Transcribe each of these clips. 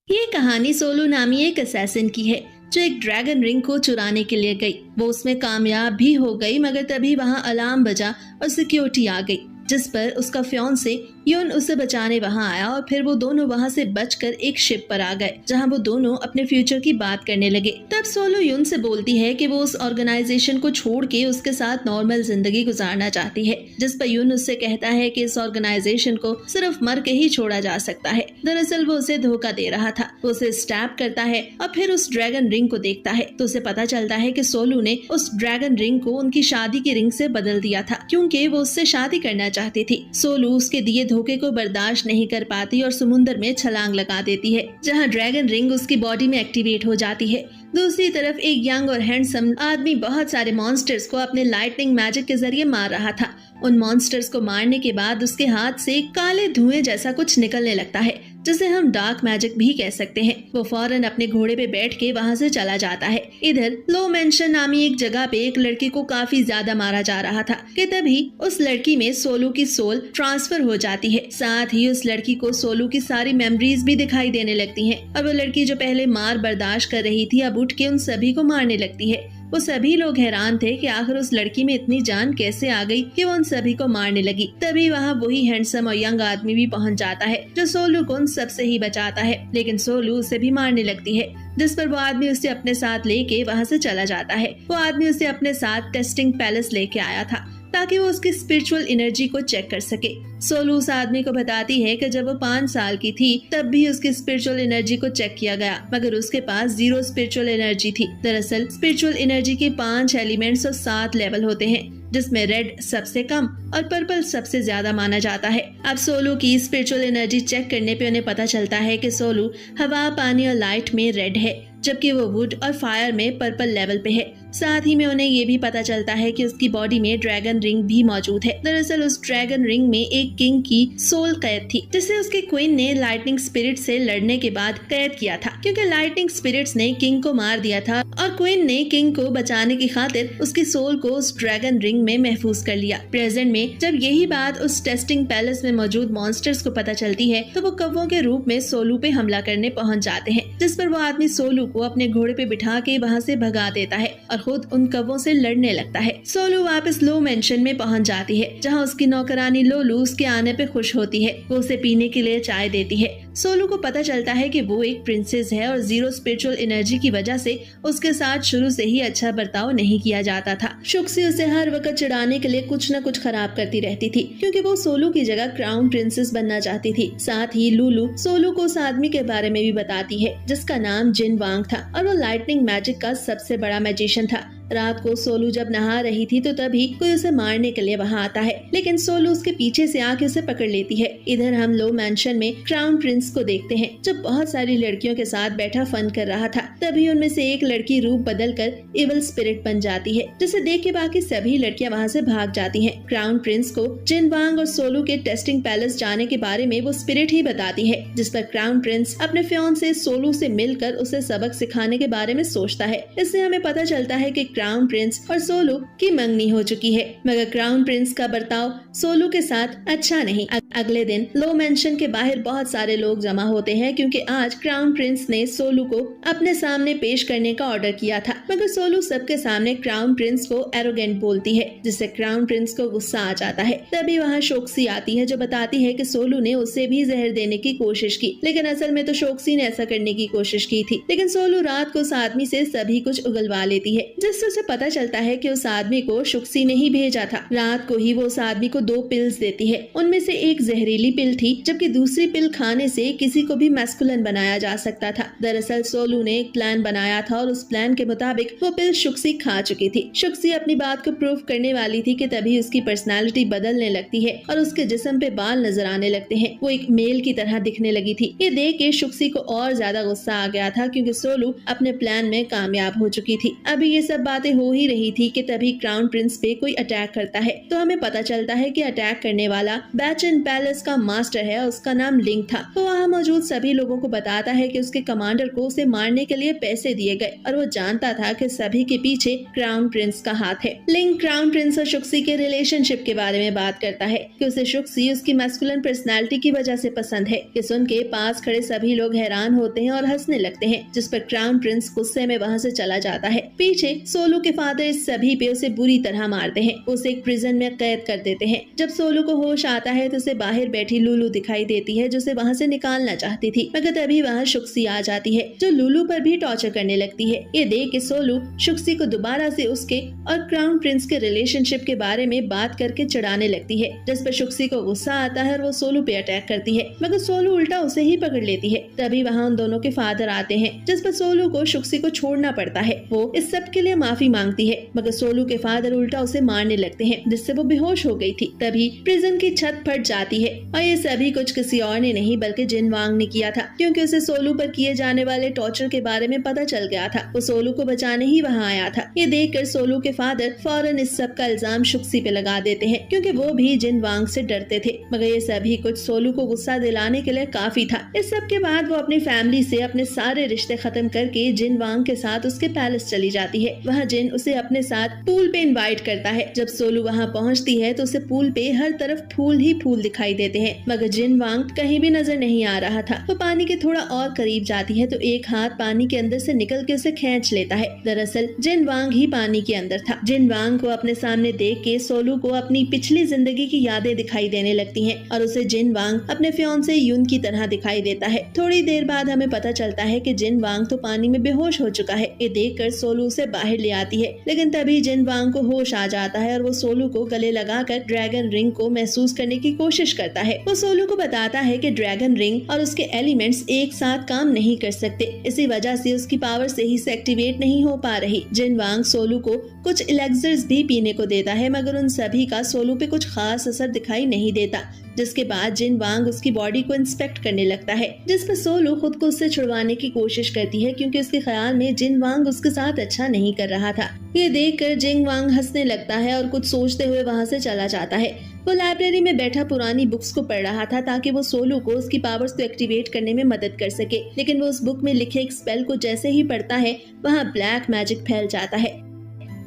ये कहानी सोलो नामी एक असैसिन की है जो एक ड्रैगन रिंग को चुराने के लिए गई। वो उसमें कामयाब भी हो गई, मगर तभी वहाँ अलार्म बजा और सिक्योरिटी आ गई, जिस पर उसका फियांसे यून उसे बचाने वहाँ आया और फिर वो दोनों वहाँ से बचकर एक शिप पर आ गए जहाँ वो दोनों अपने फ्यूचर की बात करने लगे। तब सोलो यून से बोलती है कि वो उस ऑर्गेनाइजेशन को छोड़ के उसके साथ नॉर्मल जिंदगी गुजारना चाहती है, जिस पर यून उससे कहता है कि इस ऑर्गेनाइजेशन को सिर्फ मर के ही छोड़ा जा सकता है। दरअसल वो उसे धोखा दे रहा था। वो उसे स्टैप करता है और फिर उस ड्रैगन रिंग को देखता है तो उसे पता चलता है कि सोलू ने उस ड्रैगन रिंग को उनकी शादी की रिंग से बदल दिया था, क्योंकि वो उससे शादी करना चाहती थी। सोलू उसके दिए धोखे को बर्दाश्त नहीं कर पाती और समुंदर में छलांग लगा देती है, जहां ड्रैगन रिंग उसकी बॉडी में एक्टिवेट हो जाती है। दूसरी तरफ एक यंग और हैंडसम आदमी बहुत सारे मॉन्स्टर्स को अपने लाइटनिंग मैजिक के जरिए मार रहा था। उन मॉन्स्टर्स को मारने के बाद उसके हाथ से काले धुएं जैसा कुछ निकलने लगता है, जिसे हम डार्क मैजिक भी कह सकते हैं। वो फौरन अपने घोड़े पे बैठ के वहाँ से चला जाता है। इधर लो मेंशन नामी एक जगह पे एक लड़की को काफी ज्यादा मारा जा रहा था कि तभी उस लड़की में सोलू की सोल ट्रांसफर हो जाती है। साथ ही उस लड़की को सोलू की सारी मेमोरीज भी दिखाई देने लगती हैं और वो लड़की जो पहले मार बर्दाश्त कर रही थी अब उठ के उन सभी को मारने लगती है। वो सभी लोग हैरान थे कि आखिर उस लड़की में इतनी जान कैसे आ गई कि वो उन सभी को मारने लगी। तभी वहाँ वही हैंडसम और यंग आदमी भी पहुँच जाता है जो सोलू को उन सबसे ही बचाता है, लेकिन सोलू उसे भी मारने लगती है, जिस पर वो आदमी उसे अपने साथ लेके वहाँ से चला जाता है। वो आदमी उसे अपने साथ टेस्टिंग पैलेस लेके आया था ताकि वो उसकी स्पिरिचुअल एनर्जी को चेक कर सके। सोलू उस आदमी को बताती है कि जब वो 5 साल की थी तब भी उसकी स्पिरिचुअल एनर्जी को चेक किया गया, मगर उसके पास 0 स्पिरिचुअल एनर्जी थी। दरअसल स्पिरिचुअल एनर्जी के 5 एलिमेंट्स और 7 लेवल होते हैं, जिसमें रेड सबसे कम और पर्पल सबसे ज्यादा माना जाता है। अब सोलू की स्पिरिचुअल एनर्जी चेक करने पे उन्हें पता चलता है कि सोलू हवा, पानी और लाइट में रेड है, जबकि वो वुड और फायर में पर्पल लेवल पे है। साथ ही में उन्हें ये भी पता चलता है कि उसकी बॉडी में ड्रैगन रिंग भी मौजूद है। दरअसल उस ड्रैगन रिंग में एक किंग की सोल कैद थी, जिसे उसकी क्वीन ने लाइटनिंग स्पिरिट से लड़ने के बाद कैद किया था, क्योंकि लाइटनिंग स्पिरिट्स ने किंग को मार दिया था और क्वीन ने किंग को बचाने की खातिर उसकी सोल को उस ड्रैगन रिंग में महफूज कर लिया। प्रेजेंट में जब यही बात उस टेस्टिंग पैलेस में मौजूद मॉन्स्टर्स को पता चलती है तो वो कौवों के रूप में सोलू पे हमला करने पहुंच जाते हैं, जिस पर वो आदमी सोलू को अपने घोड़े पे बिठा के वहाँ से भगा देता है और खुद उन कौवों से लड़ने लगता है। सोलू वापस लो मेंशन में पहुंच जाती है, जहाँ उसकी नौकरानी लोलू उसके आने पे खुश होती है। वो उसे पीने के लिए चाय देती है। सोलू को पता चलता है कि वो एक प्रिंसेस है और 0 स्पिरिचुअल एनर्जी की वजह से उसके साथ शुरू से ही अच्छा बर्ताव नहीं किया जाता था। शुक्सी उसे हर वक्त चिढ़ाने के लिए कुछ न कुछ खराब करती रहती थी, क्योंकि वो सोलू की जगह क्राउन प्रिंसेस बनना चाहती थी। साथ ही लूलू सोलू को उस आदमी के बारे में भी बताती है जिसका नाम जिन वांग था और वो लाइटनिंग मैजिक का सबसे बड़ा मैजिशियन था। रात को सोलू जब नहा रही थी तो तभी कोई उसे मारने के लिए वहाँ आता है, लेकिन सोलू उसके पीछे से आके उसे पकड़ लेती है। इधर हम लो मैंशन में क्राउन प्रिंस को देखते हैं जो बहुत सारी लड़कियों के साथ बैठा फन कर रहा था। तभी उनमें से एक लड़की रूप बदल कर इवल स्पिरिट बन जाती है, जिसे देख के बाकी सभी लड़कियां वहाँ से भाग जाती हैं। क्राउन प्रिंस को जिन वांग और सोलू के टेस्टिंग पैलेस जाने के बारे में वो स्पिरिट ही बताती है, जिस पर क्राउन प्रिंस अपने फियांसे सोलू से मिलकर उसे सबक सिखाने के बारे में सोचता है। इससे हमें पता चलता है कि क्राउन प्रिंस और सोलू की मंगनी हो चुकी है, मगर क्राउन प्रिंस का बर्ताव सोलू के साथ अच्छा नहीं। अगले दिन लो मेंशन के बाहर बहुत सारे लोग जमा होते हैं, क्योंकि आज क्राउन प्रिंस ने सोलू को अपने सामने पेश करने का ऑर्डर किया था, मगर सोलू सबके सामने क्राउन प्रिंस को एरोगेंट बोलती है, जिससे क्राउन प्रिंस को गुस्सा आ जाता है। तभी वहाँ शोक्सी आती है जो बताती है कि सोलू ने उसे भी जहर देने की कोशिश की, लेकिन असल में तो शोक्सी ने ऐसा करने की कोशिश की थी। लेकिन सोलू रात को उस आदमी से सभी कुछ उगलवा लेती है, जिससे उसे पता चलता है कि उस आदमी को शुक्सी ने ही भेजा था। रात को ही वो उस आदमी को 2 पिल्स देती है। उनमें से एक जहरीली पिल थी, जबकि दूसरी पिल खाने से किसी को भी मैस्कुलिन बनाया जा सकता था। दरअसल सोलू ने एक प्लान बनाया था और उस प्लान के मुताबिक वो पिल शुक्सी खा चुकी थी। शुक्सी अपनी बात को प्रूव करने वाली थी कि तभी उसकी पर्सनालिटी बदलने लगती है और उसके जिस्म पे बाल नजर आने लगते हैं। वो एक मेल की तरह दिखने लगी थी। ये देख के शुक्सी को और ज्यादा गुस्सा आ गया था, क्योंकि सोलू अपने प्लान में कामयाब हो चुकी थी। अभी ये सब बातें हो ही रही थी कि तभी क्राउन प्रिंस पे कोई अटैक करता है। तो हमें पता चलता है कि अटैक करने वाला बैचन पैलेस का मास्टर है, उसका नाम लिंग था। तो वहाँ मौजूद सभी लोगों को बताता है कि उसके कमांडर को उसे मारने के लिए पैसे दिए गए और वो जानता था कि सभी के पीछे क्राउन प्रिंस का हाथ है। लिंग क्राउन प्रिंस और शुक्सी के रिलेशनशिप के बारे में बात करता है कि उसे शुक्सी उसकी मैस्कुलिन पर्सनालिटी की वजह से पसंद है। कि सुन के पास खड़े सभी लोग हैरान होते हैं और हंसने लगते हैं, जिस पर क्राउन प्रिंस गुस्से में वहाँ से चला जाता है। पीछे सोलू के फादर इस सभी पे उसे बुरी तरह मारते हैं, उसे एक प्रिजन में कैद कर देते हैं। जब सोलू को होश आता है तो उसे बाहर बैठी लूलू दिखाई देती है, जो उसे वहाँ से निकालना चाहती थी, मगर तभी वहाँ शुक्सी आ जाती है, जो लूलू पर भी टॉर्चर करने लगती है। ये देख के सोलू शुक्सी को दोबारा से उसके और क्राउन प्रिंस के रिलेशनशिप के बारे में बात करके चिढ़ाने लगती है, जिस पर शुक्सी को गुस्सा आता है और वो सोलू पे अटैक करती है, मगर सोलू उल्टा उसे ही पकड़ लेती है। तभी वहाँ उन दोनों के फादर आते हैं, जिस पर सोलू को शुक्सी को छोड़ना पड़ता है। वो इस सब के लिए माफी मांगती है, मगर सोलू के फादर उल्टा उसे मारने लगते हैं, जिससे वो बेहोश हो गई थी। तभी प्रिजन की छत फट जाती है और ये सभी कुछ किसी और ने नहीं बल्कि जिन वांग ने किया था, क्योंकि उसे सोलू पर किए जाने वाले टॉर्चर के बारे में पता चल गया था। वो सोलू को बचाने ही वहाँ आया था। ये देखकर सोलू के फादर फौरन इस सब का इल्जाम शुक्सी पे लगा देते हैं, क्योंकि वो भी जिन वांग से डरते थे। मगर ये सभी कुछ सोलू को गुस्सा दिलाने के लिए काफी था। इस सब के बाद वो अपनी फैमिली से अपने सारे रिश्ते खत्म करके जिन वांग के साथ उसके पैलेस चली जाती है। वहाँ जिन उसे अपने साथ पूल पे इनवाइट करता है। जब सोलू वहाँ पहुँचती है तो उसे पूल पे हर तरफ फूल ही फूल दिखाई देते हैं, मगर जिन वांग कहीं भी नजर नहीं आ रहा था। वो पानी के थोड़ा और करीब जाती है तो एक हाथ पानी के अंदर से निकल के उसे खींच लेता है। दरअसल जिन वांग ही पानी के अंदर था। जिन वांग को अपने सामने देख के सोलू को अपनी पिछली जिंदगी की यादें दिखाई देने लगती हैं और उसे जिन वांग अपने फियांसे यून की तरह दिखाई देता है। थोड़ी देर बाद हमें पता चलता है कि जिन वांग तो पानी में बेहोश हो चुका है। ये देखकर सोलू उसे बाहर ले आती है, लेकिन तभी जिन वांग को होश आ जाता है और वो सोलू को गले लगाकर ड्रैगन रिंग को महसूस करने की कोशिश करता है। वो सोलू को बताता है कि ड्रैगन रिंग और उसके एलिमेंट्स एक साथ काम नहीं कर सकते, इसी वजह से उसकी पावर सही से एक्टिवेट नहीं हो पा रही। जिन वांग सोलू को कुछ एलेक्सर्स भी पीने को देता है, मगर उन सभी का सोलू पे कुछ खास असर दिखाई नहीं देता। जिसके बाद जिन वांग उसकी बॉडी को इंस्पेक्ट करने लगता है, जिस पर सोलू खुद को उससे छुड़वाने की कोशिश करती है, क्योंकि उसके ख्याल में जिन वांग उसके साथ अच्छा नहीं कर रहा था। ये देखकर जिन वांग हंसने लगता है और कुछ सोचते हुए वहाँ से चला जाता है। वो लाइब्रेरी में बैठा पुरानी बुक्स को पढ़ रहा था ताकि वो सोलू को उसकी पावर्स को एक्टिवेट करने में मदद कर सके, लेकिन वो उस बुक में लिखे एक स्पेल को जैसे ही पढ़ता है वहाँ ब्लैक मैजिक फैल जाता है।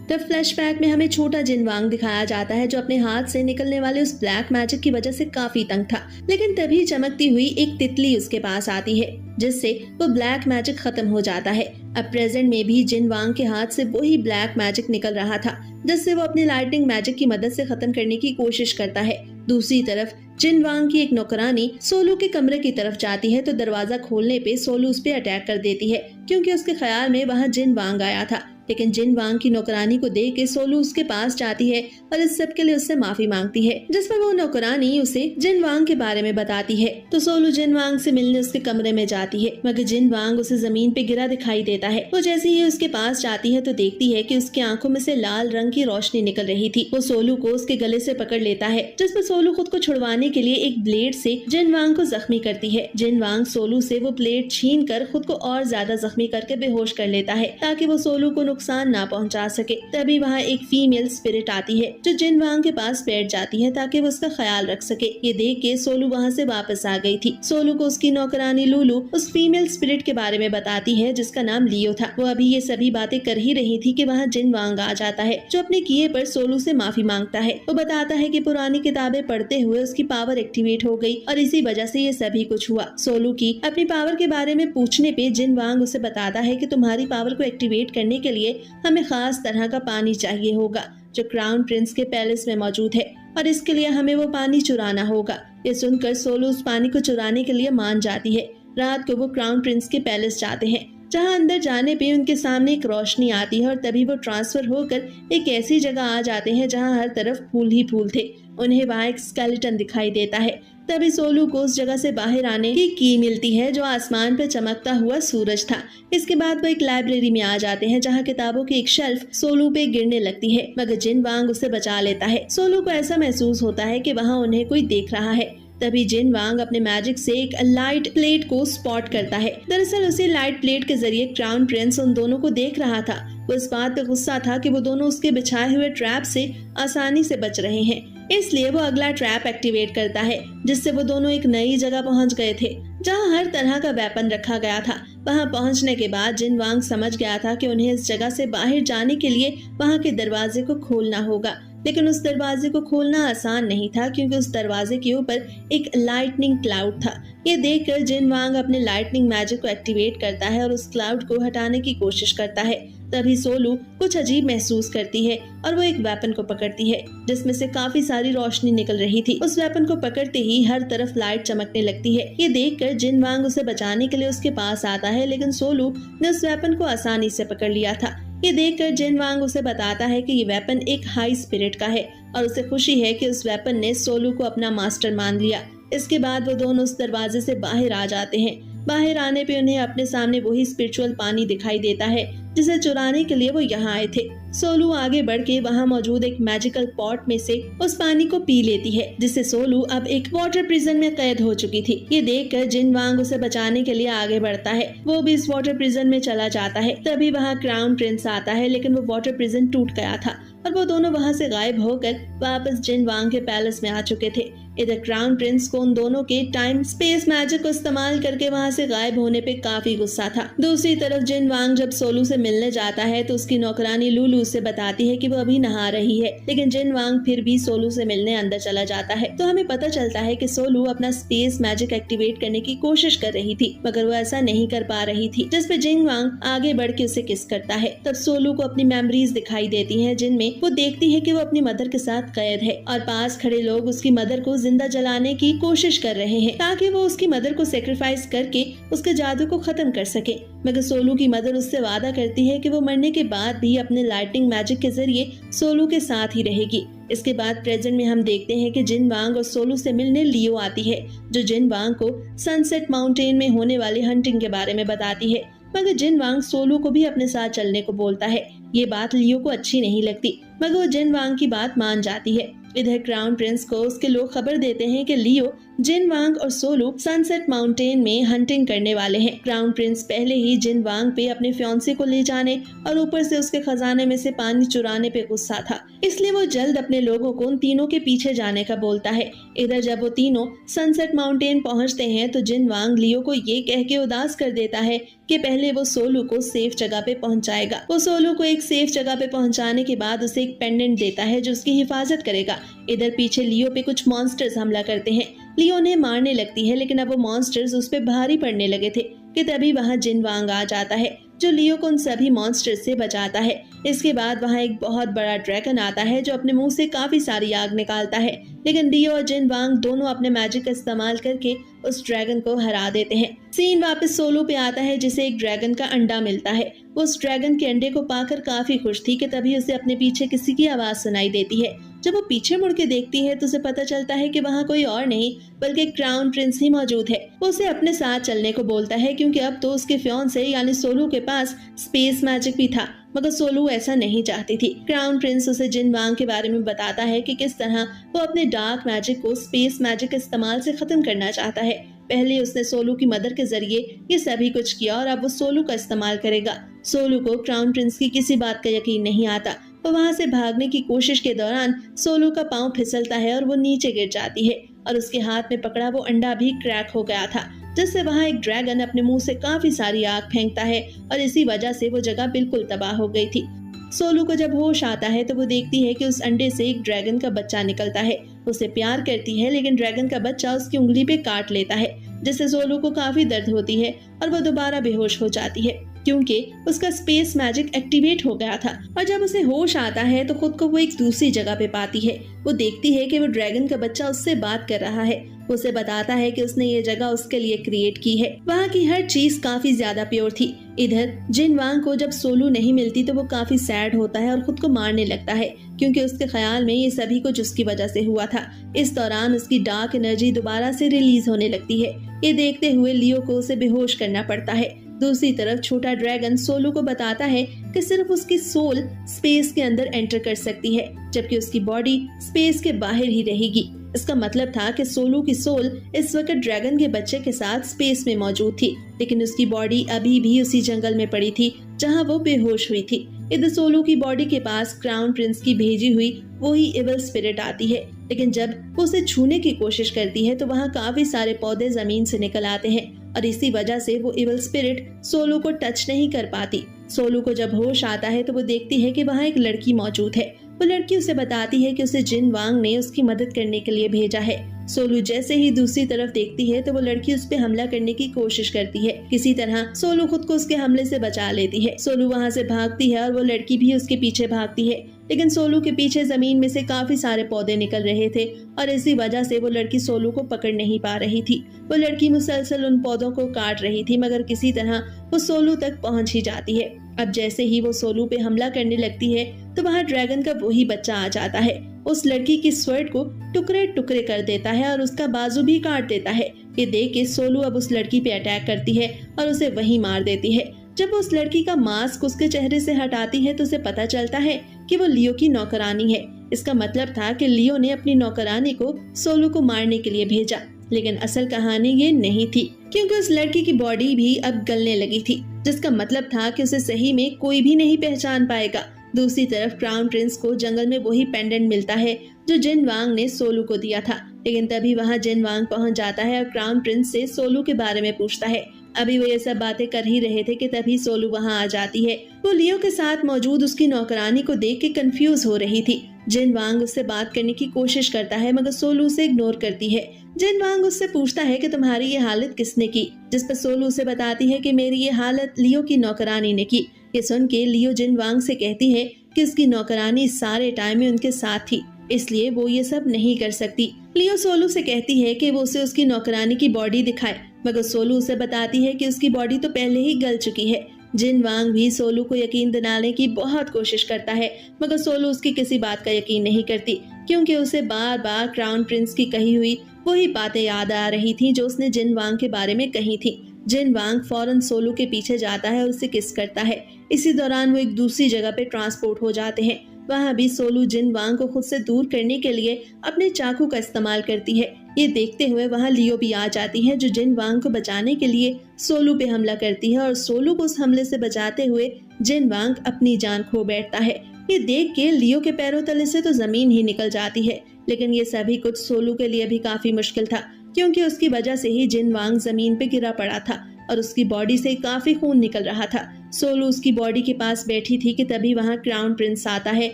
तब फ्लैशबैक में हमें छोटा जिन वांग दिखाया जाता है, जो अपने हाथ से निकलने वाले उस ब्लैक मैजिक की वजह से काफी तंग था। लेकिन तभी चमकती हुई एक तितली उसके पास आती है, जिससे वो ब्लैक मैजिक खत्म हो जाता है। अब प्रेजेंट में भी जिन वांग के हाथ से वही ब्लैक मैजिक निकल रहा था, जिससे वो अपनी लाइटिंग मैजिक की मदद से खत्म करने की कोशिश करता है। दूसरी तरफ जिन वांग की एक नौकरानी सोलू के कमरे की तरफ जाती है तो दरवाजा खोलने पे सोलू उस पे अटैक कर देती है, क्योंकि उसके ख्याल में वहाँ जिन वांग आया था। लेकिन जिन वांग की नौकरानी को देख के सोलू उसके पास जाती है और इस सब के लिए उससे माफी मांगती है, जिस पर वो नौकरानी उसे जिन वांग के बारे में बताती है। तो सोलू जिन वांग से मिलने उसके कमरे में जाती है, मगर जिन वांग उसे जमीन पे गिरा दिखाई देता है। वो जैसे ही उसके पास जाती है तो देखती है कि उसकी आंखों में से लाल रंग की रोशनी निकल रही थी। वो सोलू को उसके गले से पकड़ लेता है, जिस पर सोलू खुद को छुड़वाने के लिए एक ब्लेड से जिन वांग को जख्मी करती है। जिन वांग सोलू से वो ब्लेड छीन कर खुद को और ज्यादा जख्मी करके बेहोश कर लेता है, ताकि वो सोलू को नुकसान ना पहुंचा सके। तभी वहाँ एक फीमेल स्पिरिट आती है, जो जिन वांग के पास बैठ जाती है ताकि वो उसका ख्याल रख सके। ये देख के सोलू वहाँ से वापस आ गई थी। सोलू को उसकी नौकरानी लूलू उस फीमेल स्पिरिट के बारे में बताती है, जिसका नाम लियो था। वो अभी ये सभी बातें कर ही रही थी कि वहाँ जिन वांग आ जाता है, जो अपने किए पर सोलू से माफी मांगता है। वो बताता है कि पुरानी किताबें पढ़ते हुए उसकी पावर एक्टिवेट हो गई और इसी वजह से ये सभी कुछ हुआ। सोलू की अपनी पावर के बारे में पूछने पे जिन वांग उसे बताता है कि तुम्हारी पावर को एक्टिवेट करने के लिए हमें खास तरह का पानी चाहिए होगा, जो क्राउन प्रिंस के पैलेस में मौजूद है, और इसके लिए हमें वो पानी चुराना होगा। ये सुनकर सोलू उस पानी को चुराने के लिए मान जाती है। रात को वो क्राउन प्रिंस के पैलेस जाते हैं, जहाँ अंदर जाने पे उनके सामने एक रोशनी आती है और तभी वो ट्रांसफर होकर एक ऐसी जगह आ जाते हैं जहाँ हर तरफ फूल ही फूल थे। उन्हें वहाँ एक स्केलेटन दिखाई देता है। तभी सोलू को उस जगह से बाहर आने की मिलती है, जो आसमान पर चमकता हुआ सूरज था। इसके बाद वो एक लाइब्रेरी में आ जाते हैं, जहाँ किताबों की एक शेल्फ सोलू पे गिरने लगती है, मगर जिन वांग उसे बचा लेता है। सोलू को ऐसा महसूस होता है कि वहाँ उन्हें कोई देख रहा है। तभी जिन वांग अपने मैजिक से एक लाइट प्लेट को स्पॉट करता है। दरअसल उसी लाइट प्लेट के जरिए क्राउन प्रिंस उन दोनों को देख रहा था। वो इस बात पे गुस्सा था कि वो दोनों उसके बिछाए हुए ट्रैप से आसानी से बच रहे हैं, इसलिए वो अगला ट्रैप एक्टिवेट करता है, जिससे वो दोनों एक नई जगह पहुंच गए थे जहां हर तरह का वेपन रखा गया था। वहां पहुंचने के बाद जिन वांग समझ गया था कि उन्हें इस जगह से बाहर जाने के लिए वहां के दरवाजे को खोलना होगा, लेकिन उस दरवाजे को खोलना आसान नहीं था क्योंकि उस दरवाजे के ऊपर एक लाइटनिंग क्लाउड था। ये देखकर जिन वांग अपने लाइटनिंग मैजिक को एक्टिवेट करता है और उस क्लाउड को हटाने की कोशिश करता है। तभी सोलू कुछ अजीब महसूस करती है और वो एक वेपन को पकड़ती है जिसमें से काफी सारी रोशनी निकल रही थी। उस वेपन को पकड़ते ही हर तरफ लाइट चमकने लगती है। ये देखकर जिन वांग उसे बचाने के लिए उसके पास आता है, लेकिन सोलू ने उस वेपन को आसानी से पकड़ लिया था। ये देखकर जिन वांग उसे बताता है कि ये वेपन एक हाई स्पिरिट का है और उसे खुशी है कि उस वेपन ने सोलू को अपना मास्टर मान लिया। इसके बाद वो दोनों उस दरवाजे से बाहर आ जाते हैं। बाहर आने पे उन्हें अपने सामने वही स्पिरिचुअल पानी दिखाई देता है जिसे चुराने के लिए वो यहाँ आए थे। सोलू आगे बढ़ के वहाँ मौजूद एक मैजिकल पॉट में से उस पानी को पी लेती है, जिससे सोलू अब एक वाटर प्रिजन में कैद हो चुकी थी। ये देखकर जिन वांग उसे बचाने के लिए आगे बढ़ता है। वो भी इस वाटर प्रिजन में चला जाता है। तभी वहाँ क्राउन प्रिंस आता है, लेकिन वो वाटर प्रिजन टूट गया था और वो दोनों वहाँ से गायब होकर वापस जिन वांग के पैलेस में आ चुके थे। इधर क्राउन प्रिंस को उन दोनों के टाइम स्पेस मैजिक को इस्तेमाल करके वहाँ से गायब होने पे काफी गुस्सा था। दूसरी तरफ जिन वांग जब सोलू से मिलने जाता है तो उसकी नौकरानी लुलू उसे बताती है कि वो अभी नहा रही है, लेकिन जिन वांग फिर भी सोलू से मिलने अंदर चला जाता है। तो हमें पता चलता है कि सोलू अपना स्पेस मैजिक एक्टिवेट करने की कोशिश कर रही थी, मगर वो ऐसा नहीं कर पा रही थी, जिसपे जिन वांग आगे बढ़ के उसे किस करता है। तब सोलू को अपनी मेमोरीज दिखाई देती है, जिनमें वो देखती है कि वो अपनी मदर के साथ कैद है और पास खड़े लोग उसकी मदर को जिंदा जलाने की कोशिश कर रहे हैं ताकि वो उसकी मदर को सेक्रीफाइस करके उसके जादू को खत्म कर सके। मगर सोलू की मदर उससे वादा करती है कि वो मरने के बाद भी अपने लाइटिंग मैजिक के जरिए सोलू के साथ ही रहेगी। इसके बाद प्रेजेंट में हम देखते हैं कि जिन वांग और सोलू से मिलने लियो आती है, जो जिन वांग को सनसेट माउंटेन में होने वाली हंटिंग के बारे में बताती है। मगर जिन वांग सोलू को भी अपने साथ चलने को बोलता है। ये बात लियो को अच्छी नहीं लगती, मगर वो जिन वांग की बात मान जाती है। इधर क्राउन प्रिंस को उसके लोग खबर देते हैं कि लियो, जिन वांग और सोलू सनसेट माउंटेन में हंटिंग करने वाले हैं। क्राउन प्रिंस पहले ही जिन वांग पे अपने फियांसे को ले जाने और ऊपर से उसके खजाने में से पानी चुराने पे गुस्सा था, इसलिए वो जल्द अपने लोगों को उन तीनों के पीछे जाने का बोलता है। इधर जब वो तीनों सनसेट माउंटेन पहुंचते हैं तो जिन वांग लियो को ये कह के उदास कर देता है कि पहले वो सोलू को सेफ जगह पे पहुंचाएगा। वो सोलू को एक सेफ जगह पे पहुंचाने के बाद उसे एक पेंडेंट देता है जो उसकी हिफाजत करेगा। इधर पीछे लियो पे कुछ मॉन्स्टर्स हमला करते हैं। लियो उन्हें मारने लगती है, लेकिन अब वो मॉन्स्टर्स उस पे भारी पड़ने लगे थे कि तभी वहाँ जिन वांग आ जाता है जो लियो को उन सभी मॉन्स्टर्स से बचाता है। इसके बाद वहाँ एक बहुत बड़ा ड्रैगन आता है जो अपने मुंह से काफी सारी आग निकालता है, लेकिन लियो और जिन वांग दोनों अपने मैजिक का इस्तेमाल करके उस ड्रैगन को हरा देते हैं। सीन वापस सोलू पे आता है जिसे एक ड्रैगन का अंडा मिलता है। वो उस ड्रैगन के अंडे को पाकर काफी खुश थी कि तभी उसे अपने पीछे किसी की आवाज सुनाई देती है। जब वो पीछे मुड़ के देखती है तो उसे पता चलता है कि वहाँ कोई और नहीं बल्कि क्राउन प्रिंस ही मौजूद है। वो उसे अपने साथ चलने को बोलता है क्योंकि अब तो उसके फियांसे यानी सोलू के पास स्पेस मैजिक भी था, मगर सोलू ऐसा नहीं चाहती थी। क्राउन प्रिंस उसे जिन वांग के बारे में बताता है कि किस तरह वो अपने डार्क मैजिक को स्पेस मैजिक के इस्तेमाल से खत्म करना चाहता है। पहले उसने सोलू की मदद के जरिए ये सभी कुछ किया और अब वो सोलू का इस्तेमाल करेगा। सोलू को क्राउन प्रिंस की किसी बात का यकीन नहीं आता। वो वहाँ से भागने की कोशिश के दौरान सोलू का पाँव फिसलता है और वो नीचे गिर जाती है और उसके हाथ में पकड़ा वो अंडा भी क्रैक हो गया था, जिससे वहाँ एक ड्रैगन अपने मुंह से काफी सारी आग फेंकता है और इसी वजह से वो जगह बिल्कुल तबाह हो गई थी। सोलू को जब होश आता है तो वो देखती है कि उस अंडे से एक ड्रैगन का बच्चा निकलता है। उसे प्यार करती है, लेकिन ड्रैगन का बच्चा उसकी उंगली पे काट लेता है, जिससे सोलू को काफी दर्द होती है और वो दोबारा बेहोश हो जाती है क्योंकि उसका स्पेस मैजिक एक्टिवेट हो गया था। और जब उसे होश आता है तो खुद को वो एक दूसरी जगह पे पाती है। वो देखती है कि वो ड्रैगन का बच्चा उससे बात कर रहा है। उसे बताता है कि उसने ये जगह उसके लिए क्रिएट की है। वहाँ की हर चीज काफी ज्यादा प्योर थी। इधर जिन वांग को जब सोलू नहीं मिलती तो वो काफी सैड होता है और खुद को मारने लगता है क्योंकि उसके ख्याल में ये सभी कुछ उसकी वजह से हुआ था। इस दौरान उसकी डार्क एनर्जी दोबारा से रिलीज होने लगती है। ये देखते हुए लियो को उसे बेहोश करना पड़ता है। दूसरी तरफ छोटा ड्रैगन सोलू को बताता है कि सिर्फ उसकी सोल स्पेस के अंदर एंटर कर सकती है, जबकि उसकी बॉडी स्पेस के बाहर ही रहेगी। इसका मतलब था कि सोलू की सोल इस वक्त ड्रैगन के बच्चे के साथ स्पेस में मौजूद थी, लेकिन उसकी बॉडी अभी भी उसी जंगल में पड़ी थी जहां वो बेहोश हुई थी। इधर सोलू की बॉडी के पास क्राउन प्रिंस की भेजी हुई वही इविल स्पिरिट आती है, लेकिन जब वो उसे छूने की कोशिश करती है तो वहाँ काफी सारे पौधे जमीन से निकल आते हैं और इसी वजह से वो इविल स्पिरिट सोलू को टच नहीं कर पाती। सोलू को जब होश आता है तो वो देखती है कि वहाँ एक लड़की मौजूद है। वो लड़की उसे बताती है कि उसे जिन वांग ने उसकी मदद करने के लिए भेजा है। सोलू जैसे ही दूसरी तरफ देखती है तो वो लड़की उस पे हमला करने की कोशिश करती है। किसी तरह सोलू खुद को उसके हमले से बचा लेती है। सोलू वहाँ से भागती है और वो लड़की भी उसके पीछे भागती है, लेकिन सोलू के पीछे जमीन में से काफी सारे पौधे निकल रहे थे और इसी वजह से वो लड़की सोलू को पकड़ नहीं पा रही थी। वो लड़की मुसलसल उन पौधों को काट रही थी, मगर किसी तरह वो सोलू तक पहुंच ही जाती है। अब जैसे ही वो सोलू पे हमला करने लगती है तो वहाँ ड्रैगन का वही बच्चा आ जाता है। उस लड़की की स्वर्ड को टुकड़े टुकड़े कर देता है और उसका बाजू भी काट देता है। ये देख के सोलू अब उस लड़की पे अटैक करती है और उसे वहीं मार देती है। जब वो उस लड़की का मास्क उसके चेहरे से हटाती है तो उसे पता चलता है कि वो लियो की नौकरानी है। इसका मतलब था कि लियो ने अपनी नौकरानी को सोलू को मारने के लिए भेजा, लेकिन असल कहानी ये नहीं थी, क्योंकि उस लड़की की बॉडी भी अब गलने लगी थी, जिसका मतलब था कि उसे सही में कोई भी नहीं पहचान पाएगा। दूसरी तरफ क्राउन प्रिंस को जंगल में वही पेंडेंट मिलता है जो जिन वांग ने सोलू को दिया था, लेकिन तभी वहाँ जिन वांग पहुँच जाता है और क्राउन प्रिंस से सोलू के बारे में पूछता है। अभी वो ये सब बातें कर ही रहे थे कि तभी सोलू वहाँ आ जाती है। वो लियो के साथ मौजूद उसकी नौकरानी को देख के कंफ्यूज हो रही थी। जिन वांग उससे बात करने की कोशिश करता है, मगर सोलू उसे इग्नोर करती है। जिन वांग उससे पूछता है कि तुम्हारी ये हालत किसने की, जिस पर सोलू उसे बताती है कि मेरी ये हालत लियो की नौकरानी ने की। ये सुन के लियो जिन वांग से कहती है कि उसकी नौकरानी सारे टाइम में उनके साथ थी, इसलिए वो ये सब नहीं कर सकती। लियो सोलू से कहती है कि वो उसे उसकी नौकरानी की बॉडी दिखाए, मगर सोलू उसे बताती है कि उसकी बॉडी तो पहले ही गल चुकी है। जिन वांग भी सोलू को यकीन दिलाने की बहुत कोशिश करता है, मगर सोलू उसकी किसी बात का यकीन नहीं करती, क्योंकि उसे बार बार क्राउन प्रिंस की कही हुई वही बातें याद आ रही थी जो उसने जिन वांग के बारे में कही थी। जिन वांग फौरन सोलू के पीछे जाता है और उसे किस करता है। इसी दौरान वो एक दूसरी जगह पे ट्रांसपोर्ट हो जाते हैं। वहाँ भी सोलू जिन वांग को खुद से दूर करने के लिए अपने चाकू का इस्तेमाल करती है। ये देखते हुए वहाँ लियो भी आ जाती है, जो जिन वांग को बचाने के लिए सोलू पे हमला करती है और सोलू को उस हमले से बचाते हुए जिन वांग अपनी जान खो बैठता है। ये देख के लियो के पैरों तले से तो जमीन ही निकल जाती है, लेकिन ये सभी कुछ सोलू के लिए भी काफी मुश्किल था, क्योंकि उसकी वजह से ही जिन वांग जमीन पे गिरा पड़ा था और उसकी बॉडी से काफी खून निकल रहा था। सोलू उसकी बॉडी के पास बैठी थी कि तभी वहाँ क्राउन प्रिंस आता है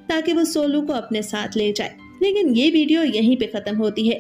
ताकि वो सोलू को अपने साथ ले जाए। लेकिन ये वीडियो यहीं पे खत्म होती है।